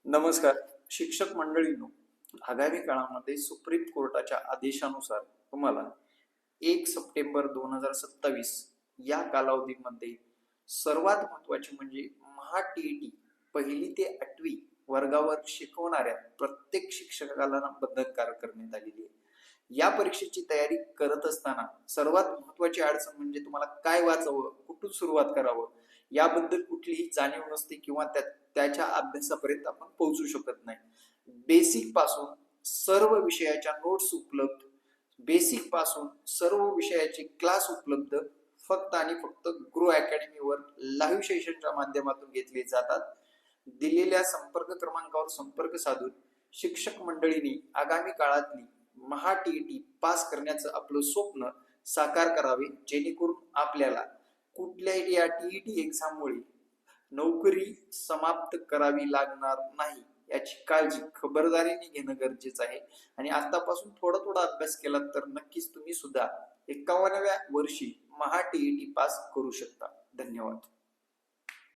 नमस्कार शिक्षक मंडळींनो, आगामी काळामध्ये सुप्रीम कोर्टाच्या आदेशानुसार तुम्हाला 1 सप्टेंबर 2027 या कालावधीमध्ये सर्वात महत्त्वाचे म्हणजे महा-टी-ई-टी पहिली ते 8वी वर्गावर शिकवणाऱ्या प्रत्येक शिक्षकाला बंधनकारक करण्यात आलेली आहे. या परीक्षेची तयारी करत असताना सर्वात महत्त्वाची अडचण म्हणजे तुम्हाला काय वाचावं, कुठून सुरुवात करावं याबद्दल कुठलीही जाणीव नसते किंवा त्याच्या अभ्यासापर्यंत आपण पोहोचू शकत नाही. बेसिक पासून सर्व विषयाच्या नोट्स उपलब्ध, बेसिक पासून सर्व विषयाचे क्लास उपलब्ध फक्त आणि फक्त ग्रो अकॅडमीवर लाईव्ह सेशनच्या माध्यमातून घेतले जातात. दिलेल्या संपर्क क्रमांकावर संपर्क साधून शिक्षक मंडळींनी आगामी काळातली महा-टी-ई-टी पास करण्याचं आपलं स्वप्न साकार करावे, जेणेकरून आपल्याला कुठल्याही या टी-ई-टी एक्झाममुळे नोकरी समाप्त करावी लागणार नाही याची काळजी खबरदारीने घेणं गरजेचं आहे. आणि आतापासून थोडा थोडा अभ्यास केला तर नक्कीच तुम्ही सुद्धा 51व्या वर्षी महा-टी-ई-टी पास करू शकता. धन्यवाद.